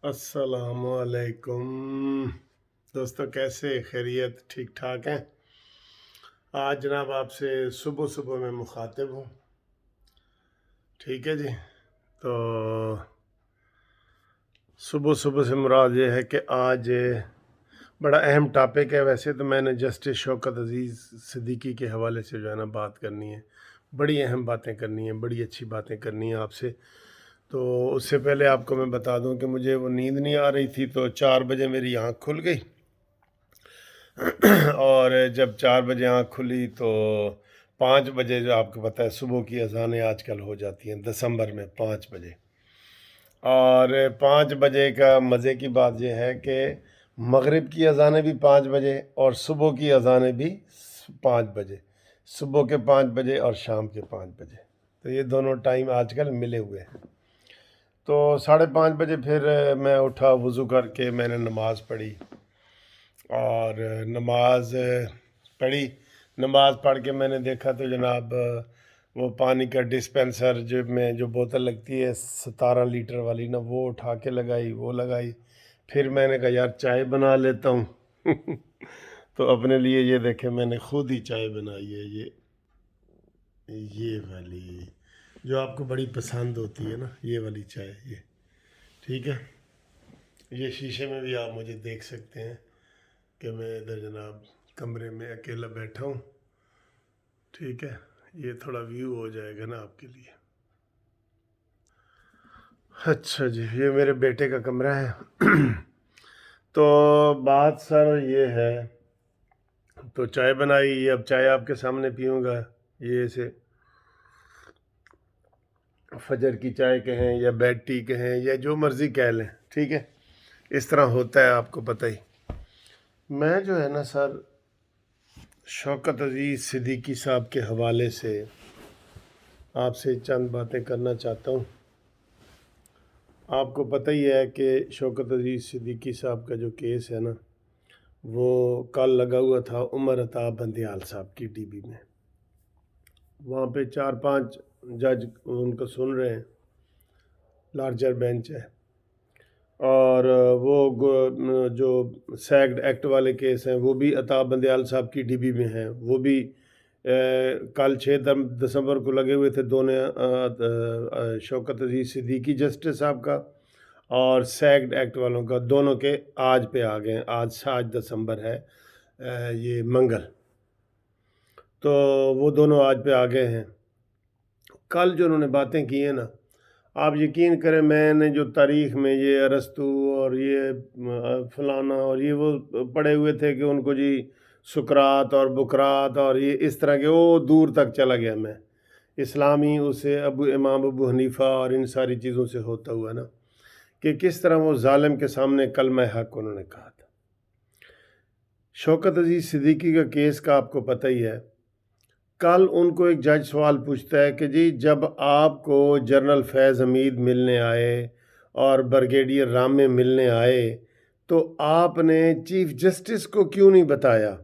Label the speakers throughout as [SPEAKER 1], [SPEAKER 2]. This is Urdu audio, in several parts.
[SPEAKER 1] السلام علیکم دوستو، کیسے خیریت؟ ٹھیک ٹھاک ہیں؟ آج جناب آپ سے صبح صبح میں مخاطب ہوں، ٹھیک ہے جی۔ تو صبح صبح سے مراد یہ ہے کہ آج بڑا اہم ٹاپک ہے۔ ویسے تو میں نے جسٹس شوکت عزیز صدیقی کے حوالے سے جو ہے نا بات کرنی ہے، بڑی اہم باتیں کرنی ہیں، بڑی اچھی باتیں کرنی ہیں آپ سے۔ تو اس سے پہلے آپ کو میں بتا دوں کہ مجھے وہ نیند نہیں آ رہی تھی، تو 4 بجے میری آنکھ کھل گئی اور جب 4 بجے آنکھ کھلی تو 5 بجے، جو آپ کو پتہ ہے صبح کی اذانیں آج کل ہو جاتی ہیں دسمبر میں 5 بجے، اور 5 بجے کا مزے کی بات یہ ہے کہ مغرب کی اذانیں بھی 5 بجے اور صبح کی اذانیں بھی 5 بجے، صبح کے 5 بجے اور شام کے 5 بجے، تو یہ دونوں ٹائم آج کل ملے ہوئے ہیں۔ تو 5:30 بجے پھر میں اٹھا، وضو کر کے میں نے نماز پڑھی، اور نماز پڑھ کے میں نے دیکھا تو جناب وہ پانی کا ڈسپینسر جو بوتل لگتی ہے 17 لیٹر والی نا، وہ اٹھا کے لگائی۔ پھر میں نے کہا یار چائے بنا لیتا ہوں تو اپنے لیے یہ دیکھیں میں نے خود ہی چائے بنائی ہے، یہ والی جو آپ کو بڑی پسند ہوتی ہے نا، یہ والی چائے، یہ ٹھیک ہے۔ یہ شیشے میں بھی آپ مجھے دیکھ سکتے ہیں کہ میں ادھر جناب کمرے میں اکیلا بیٹھا ہوں، ٹھیک ہے۔ یہ تھوڑا ویو ہو جائے گا نا آپ کے لیے۔ اچھا جی، یہ میرے بیٹے کا کمرہ ہے تو بات سر یہ ہے، تو چائے بنائی، اب چائے آپ کے سامنے پیوں گا، یہ سے فجر کی چائے کہیں یا بیڈ ٹی کہیں یا جو مرضی کہہ لیں، ٹھیک ہے، اس طرح ہوتا ہے، آپ کو پتہ ہی۔ میں جو ہے نا سر شوکت عزیز صدیقی صاحب کے حوالے سے آپ سے چند باتیں کرنا چاہتا ہوں۔ آپ کو پتہ ہی ہے کہ شوکت عزیز صدیقی صاحب کا جو کیس ہے نا، وہ کل لگا ہوا تھا عمر عطا بندیال صاحب کی ڈی بی میں۔ وہاں پہ 4-5 جج ان کو سن رہے ہیں، لارجر بینچ ہے، اور وہ جو سیگڈ ایکٹ والے کیس ہیں وہ بھی عطا بندیال صاحب کی ڈی بی میں ہیں، وہ بھی کل 6 دسمبر کو لگے ہوئے تھے دونوں، شوکت عزیز صدیقی جسٹس صاحب کا اور سیگڈ ایکٹ والوں کا، دونوں کے آج پہ آ گئے ہیں۔ آج 7 دسمبر ہے، یہ منگل، تو وہ دونوں آج پہ آ گئے ہیں۔ کل جو انہوں نے باتیں کی ہیں نا، آپ یقین کریں میں نے جو تاریخ میں یہ ارسطو اور یہ فلانا اور یہ وہ پڑھے ہوئے تھے کہ ان کو جی سقراط اور بکرات اور یہ اس طرح کے، وہ دور تک چلا گیا میں، اسلامی اسے امام ابو حنیفہ اور ان ساری چیزوں سے ہوتا ہوا نا، کہ کس طرح وہ ظالم کے سامنے کلمہ حق انہوں نے کہا تھا۔ شوکت عزیز صدیقی کا کیس کا آپ کو پتہ ہی ہے۔ کل ان کو ایک جج سوال پوچھتا ہے کہ جی جب آپ کو جنرل فیض حمید ملنے آئے اور بریگیڈیئر رامے ملنے آئے تو آپ نے چیف جسٹس کو کیوں نہیں بتایا،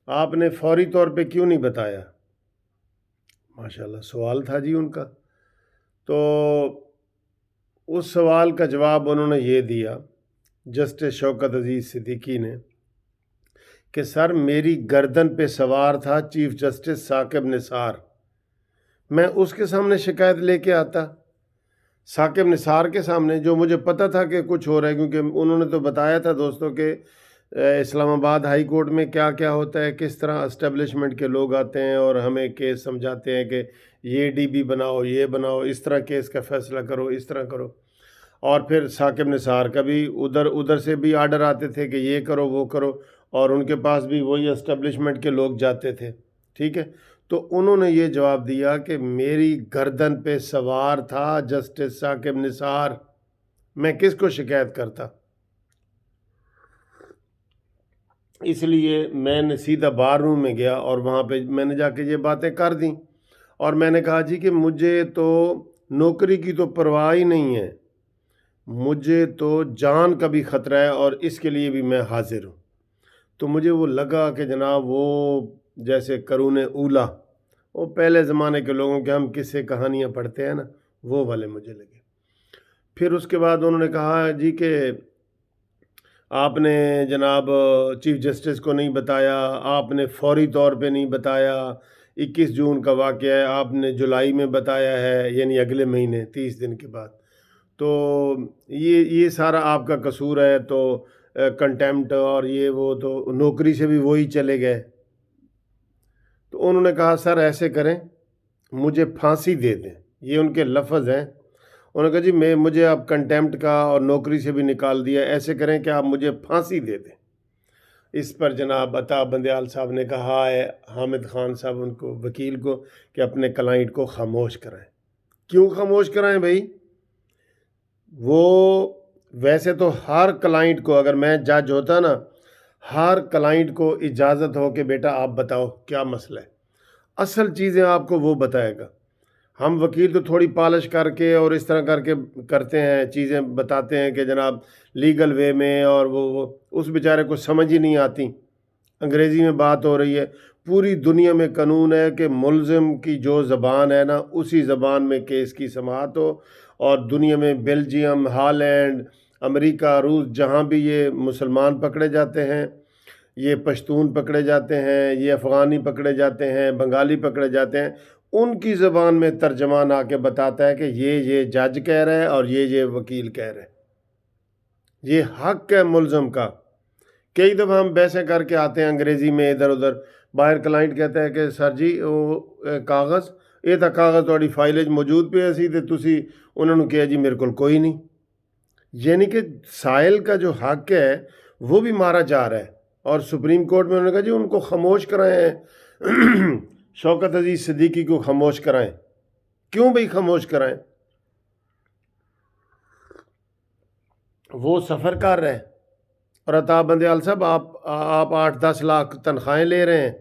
[SPEAKER 1] آپ نے فوری طور پہ کیوں نہیں بتایا؟ ماشاءاللہ سوال تھا جی ان کا۔ تو اس سوال کا جواب انہوں نے یہ دیا، جسٹس شوکت عزیز صدیقی نے، کہ سر میری گردن پہ سوار تھا چیف جسٹس ثاقب نثار، میں اس کے سامنے شکایت لے کے آتا، ثاقب نثار کے سامنے، جو مجھے پتہ تھا کہ کچھ ہو رہا ہے، کیونکہ انہوں نے تو بتایا تھا دوستوں کہ اسلام آباد ہائی کورٹ میں کیا کیا ہوتا ہے، کس طرح اسٹیبلشمنٹ کے لوگ آتے ہیں اور ہمیں کیس سمجھاتے ہیں کہ یہ ڈی بی بناؤ، یہ بناؤ، اس طرح کیس کا فیصلہ کرو، اس طرح کرو، اور پھر ثاقب نثار کا بھی ادھر سے بھی آرڈر آتے تھے کہ یہ کرو وہ کرو، اور ان کے پاس بھی وہی اسٹیبلشمنٹ کے لوگ جاتے تھے، ٹھیک ہے۔ تو انہوں نے یہ جواب دیا کہ میری گردن پہ سوار تھا جسٹس ثاقب نثار، میں کس کو شکایت کرتا؟ اس لیے میں نے سیدھا بار روم میں گیا اور وہاں پہ میں نے جا کے یہ باتیں کر دیں، اور میں نے کہا جی کہ مجھے تو نوکری کی تو پرواہ ہی نہیں ہے، مجھے تو جان کا بھی خطرہ ہے اور اس کے لیے بھی میں حاضر ہوں۔ تو مجھے وہ لگا کہ جناب وہ جیسے قرون اولا، وہ پہلے زمانے کے لوگوں کے ہم قصے کہانیاں پڑھتے ہیں نا، وہ والے مجھے لگے۔ پھر اس کے بعد انہوں نے کہا جی کہ آپ نے جناب چیف جسٹس کو نہیں بتایا، آپ نے فوری طور پہ نہیں بتایا، 21 جون کا واقعہ ہے، آپ نے جولائی میں بتایا ہے، یعنی اگلے مہینے 30 دن کے بعد، تو یہ سارا آپ کا قصور ہے، تو کنٹیمپٹ اور یہ وہ، تو نوکری سے بھی وہی چلے گئے۔ تو انہوں نے کہا سر ایسے کریں، مجھے پھانسی دے دیں، یہ ان کے لفظ ہیں۔ انہوں نے کہا جی مجھے آپ کنٹیمپٹ کا اور نوکری سے بھی نکال دیا، ایسے کریں کہ آپ مجھے پھانسی دے دیں۔ اس پر جناب عطا بندیال صاحب نے کہا ہے حامد خان صاحب ان کو، وکیل کو، کہ اپنے کلائنٹ کو خاموش کرائیں۔ کیوں خاموش کرائیں بھائی؟ وہ ویسے تو ہر کلائنٹ کو، اگر میں جج ہوتا نا، ہر کلائنٹ کو اجازت ہو کہ بیٹا آپ بتاؤ کیا مسئلہ ہے، اصل چیزیں آپ کو وہ بتائے گا۔ ہم وکیل تو تھوڑی پالش کر کے اور اس طرح کر کے کرتے ہیں، چیزیں بتاتے ہیں کہ جناب لیگل وے میں، اور وہ اس بیچارے کو سمجھ ہی نہیں آتی، انگریزی میں بات ہو رہی ہے۔ پوری دنیا میں قانون ہے کہ ملزم کی جو زبان ہے نا، اسی زبان میں کیس کی سماعت ہو، اور دنیا میں بیلجیم، ہالینڈ، امریکہ، روس، جہاں بھی یہ مسلمان پکڑے جاتے ہیں، یہ پشتون پکڑے جاتے ہیں، یہ افغانی پکڑے جاتے ہیں، بنگالی پکڑے جاتے ہیں، ان کی زبان میں ترجمان آ کے بتاتا ہے کہ یہ جج کہہ رہا ہے اور یہ وکیل کہہ رہا ہے۔ یہ حق ہے ملزم کا۔ کئی دفعہ ہم بحثیں کر کے آتے ہیں انگریزی میں ادھر ادھر، باہر کلائنٹ کہتا ہے کہ سر جی وہ کاغذ یہ تھا، کاغذ تھوڑی فائل موجود پہ سی تے تسی انہوں نے کہا جی میرے کو کوئی نہیں۔ یعنی کہ سائل کا جو حق ہے وہ بھی مارا جا رہا ہے، اور سپریم کورٹ میں انہوں نے کہا جی ان کو خاموش کرائیں، شوکت عزیز صدیقی کو خاموش کرائیں۔ کیوں بھئی خاموش کرائیں؟ وہ سفر کر رہے ہیں، اور عطا بندیال صاحب آپ 8-10 لاکھ تنخواہیں لے رہے ہیں،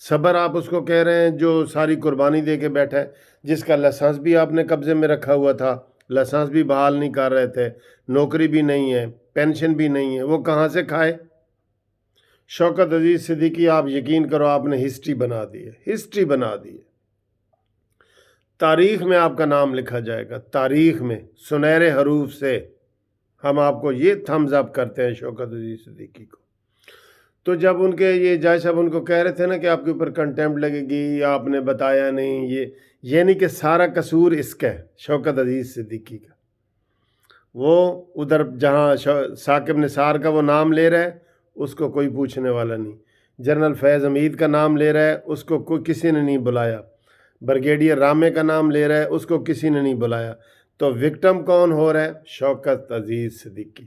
[SPEAKER 1] صبر آپ اس کو کہہ رہے ہیں جو ساری قربانی دے کے بیٹھا ہے، جس کا لائسنس بھی آپ نے قبضے میں رکھا ہوا تھا، لائسنس بھی بحال نہیں کر رہے تھے، نوکری بھی نہیں ہے، پینشن بھی نہیں ہے، وہ کہاں سے کھائے؟ شوکت عزیز صدیقی آپ یقین کرو آپ نے ہسٹری بنا دی ہے، ہسٹری بنا دی ہے، تاریخ میں آپ کا نام لکھا جائے گا، تاریخ میں سنہرے حروف سے ہم آپ کو یہ تھمز اپ کرتے ہیں شوکت عزیز صدیقی کو۔ تو جب ان کے یہ جج صاحب ان کو کہہ رہے تھے نا کہ آپ کے اوپر کنٹیمپٹ لگے گی، آپ نے بتایا نہیں، یہ نہیں کہ سارا قصور اس کا ہے شوکت عزیز صدیقی کا۔ وہ ادھر جہاں ثاقب نثار کا وہ نام لے رہا ہے اس کو کوئی پوچھنے والا نہیں، جنرل فیض حمید کا نام لے رہا ہے اس کو کوئی کسی نے نہیں بلایا، بریگیڈیئر رامے کا نام لے رہا ہے اس کو کسی نے نہیں بلایا، تو وکٹم کون ہو رہا ہے؟ شوکت عزیز صدیقی۔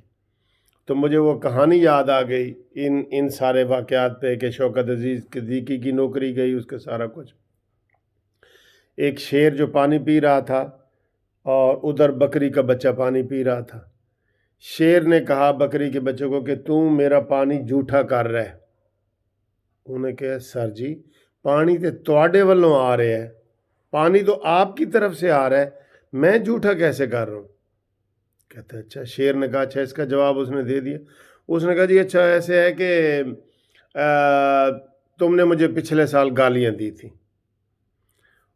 [SPEAKER 1] تو مجھے وہ کہانی یاد آ گئی ان سارے واقعات پہ کہ شوکت عزیز صدیقی کی نوکری گئی، اس کے سارا کچھ۔ ایک شیر جو پانی پی رہا تھا اور ادھر بکری کا بچہ پانی پی رہا تھا، شیر نے کہا بکری کے بچے کو کہ تم میرا پانی جھوٹا کر رہا ہے۔ انہوں نے کہا سر جی پانی تے تواڈے والوں آ رہے ہے، پانی تو آپ کی طرف سے آ رہا ہے، میں جھوٹا کیسے کر رہا ہوں؟ کہتا ہے اچھا۔ شیر نے کہا اچھا، اس کا جواب اس نے دے دیا۔ اس نے کہا جی اچھا ایسے ہے کہ تم نے مجھے پچھلے سال گالیاں دی تھی۔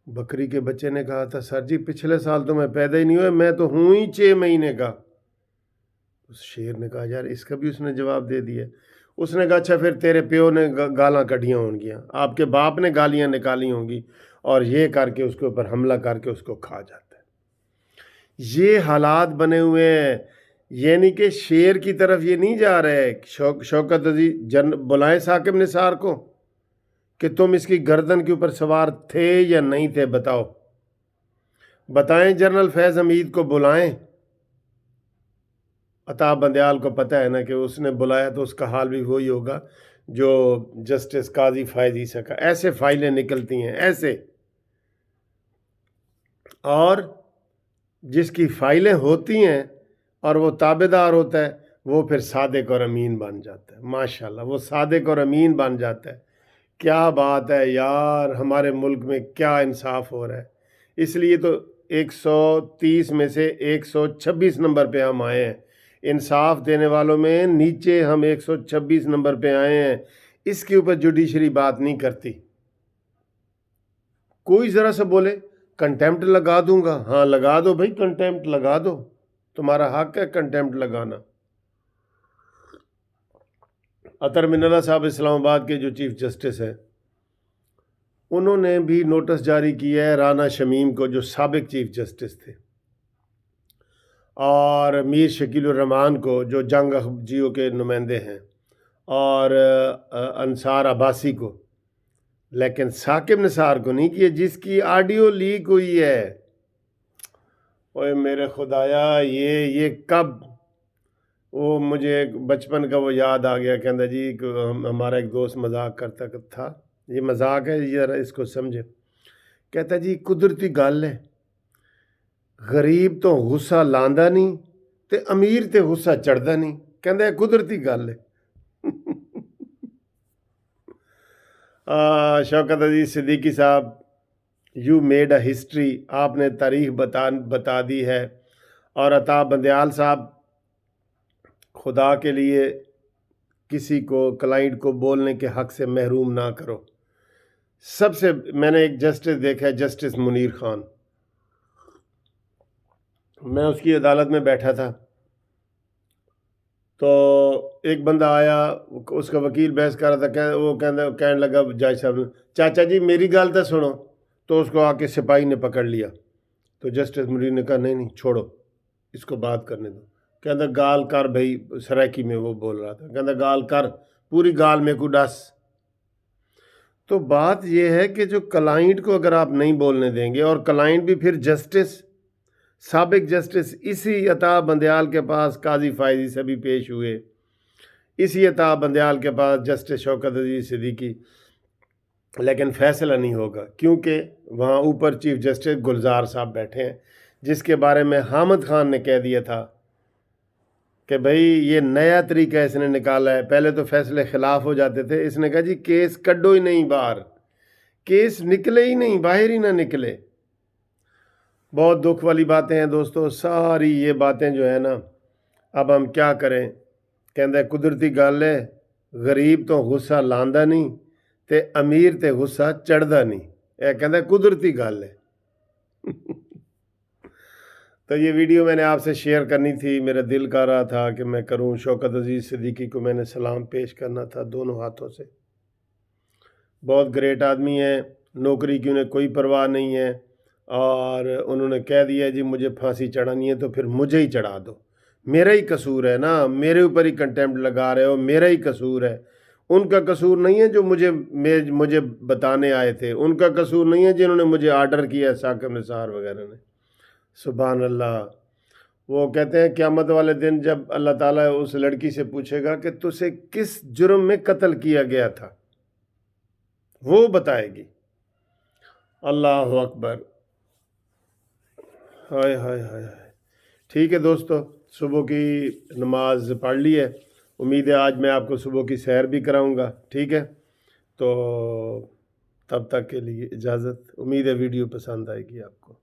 [SPEAKER 1] بکری کے بچے نے کہا تھا سر جی پچھلے سال تو میں پیدا ہی نہیں ہوئے، میں تو ہوں ہی 6 مہینے کا۔ اس شیر نے کہا یار اس کا بھی اس نے جواب دے دیا۔ اس نے کہا اچھا پھر تیرے پیو نے گالاں کڈیاں ہوں گیاں، آپ کے باپ نے گالیاں نکالی ہوں گی، اور یہ کر کے اس کے اوپر حملہ کر کے اس کو کھا جاتا ہے۔ یہ حالات بنے ہوئے ہیں، یعنی کہ شیر کی طرف یہ نہیں جا رہے۔ شوکت عزیز بلائیں ثاقب نثار کو کہ تم اس کی گردن کے اوپر سوار تھے یا نہیں تھے، بتاؤ، بتائیں۔ جنرل فیض حمید کو بلائیں۔ عطا بندیال کو پتہ ہے نا کہ اس نے بلایا تو اس کا حال بھی وہی ہوگا جو جسٹس قاضی فائز عیسیٰ کا۔ ایسے فائلیں نکلتی ہیں ایسے، اور جس کی فائلیں ہوتی ہیں اور وہ تابع دار ہوتا ہے وہ پھر صادق اور امین بن جاتا ہے۔ ماشاءاللہ وہ صادق اور امین بن جاتا ہے۔ کیا بات ہے یار، ہمارے ملک میں کیا انصاف ہو رہا ہے۔ اس لیے تو 130 میں سے 126 نمبر پہ ہم آئے ہیں، انصاف دینے والوں میں نیچے ہم 126 نمبر پہ آئے ہیں۔ اس کے اوپر جوڈیشری بات نہیں کرتی۔ کوئی ذرا سا بولے کنٹیمپٹ لگا دوں گا، ہاں لگا دو بھائی، کنٹیمپٹ لگا دو، تمہارا حق ہے کنٹیمپٹ لگانا۔ اطہر مناللہ صاحب اسلام آباد کے جو چیف جسٹس ہیں، انہوں نے بھی نوٹس جاری کیا ہے رانا شمیم کو، جو سابق چیف جسٹس تھے، اور میر شکیل الرحمان کو جو جنگ جیو کے نمائندے ہیں، اور انصار عباسی کو، لیکن ثاقب نثار کو نہیں کیا، جس کی آڈیو لیک ہوئی ہے۔ اوے میرے خدایا، یہ کب؟ وہ مجھے بچپن کا وہ یاد آ گیا، کہندا جی ہمارا ایک دوست مذاق کرتا تھا، یہ مذاق ہے، ذرا اس کو سمجھے، کہتا جی قدرتی گل ہے، غریب تو غصہ لاندا نہیں تے امیر تے غصہ چڑھدا نہیں، کہندا ہے قدرتی گل ہے۔ شوکت عزیز صدیقی صاحب، یو میڈ اے ہسٹری، آپ نے تاریخ بتا دی ہے۔ اور عطا بندیال صاحب، خدا کے لیے کسی کو کلائنٹ کو بولنے کے حق سے محروم نہ کرو۔ سب سے میں نے ایک جسٹس دیکھا ہے، جسٹس منیر خان، میں اس کی عدالت میں بیٹھا تھا، تو ایک بندہ آیا، اس کا وکیل بحث کر رہا تھا، وہ کہنے لگا جج صاحب نے، چاچا جی میری گل تو سنو، تو اس کو آ کے سپاہی نے پکڑ لیا، تو جسٹس منیر نے کہا نہیں چھوڑو، اس کو بات کرنے دو، کہتا گال کر بھائی، سرائکی میں وہ بول رہا تھا، کہتا گال کر، پوری گال میں کو ڈس۔ تو بات یہ ہے کہ جو کلائنٹ کو اگر آپ نہیں بولنے دیں گے، اور کلائنٹ بھی پھر جسٹس، سابق جسٹس اسی عطا بندیال کے پاس قاضی فائزی سے بھی پیش ہوئے، اسی عطا بندیال کے پاس جسٹس شوکت عزیز صدیقی، لیکن فیصلہ نہیں ہوگا، کیونکہ وہاں اوپر چیف جسٹس گلزار صاحب بیٹھے ہیں، جس کے بارے میں حامد خان نے کہہ دیا تھا کہ بھئی یہ نیا طریقہ اس نے نکالا ہے، پہلے تو فیصلے خلاف ہو جاتے تھے، اس نے کہا جی کیس کڈو ہی نہیں باہر، کیس نکلے ہی نہیں، باہر ہی نہ نکلے۔ بہت دکھ والی باتیں ہیں دوستو، ساری یہ باتیں جو ہے نا، اب ہم کیا کریں؟ کہندہ ہے قدرتی گل ہے، غریب تو غصہ لاندا نہیں تے امیر تے غصہ چڑھدا نہیں، یہ کہندہ ہے قدرتی گل ہے۔ تو یہ ویڈیو میں نے آپ سے شیئر کرنی تھی، میرا دل کر رہا تھا کہ میں کروں۔ شوکت عزیز صدیقی کو میں نے سلام پیش کرنا تھا دونوں ہاتھوں سے، بہت گریٹ آدمی ہے، نوکری کی انہیں کوئی پرواہ نہیں ہے، اور انہوں نے کہہ دیا جی مجھے پھانسی چڑھانی ہے تو پھر مجھے ہی چڑھا دو، میرا ہی قصور ہے نا، میرے اوپر ہی کنٹیمپٹ لگا رہے ہو، میرا ہی قصور ہے، ان کا قصور نہیں ہے جو مجھے بتانے آئے تھے، ان کا قصور نہیں ہے جنہوں نے مجھے آرڈر کیا، ثاقب نثار وغیرہ نے۔ سبحان اللہ۔ وہ کہتے ہیں قیامت والے دن جب اللہ تعالیٰ اس لڑکی سے پوچھے گا کہ تجھے کس جرم میں قتل کیا گیا تھا، وہ بتائے گی۔ اللہ اکبر، ہائے ہائے ہائے۔ ٹھیک ہے دوستو، صبح کی نماز پڑھ لی ہے، امید ہے آج میں آپ کو صبح کی سیر بھی کراؤں گا، ٹھیک ہے؟ تو تب تک کے لیے اجازت، امید ہے ویڈیو پسند آئے گی آپ کو۔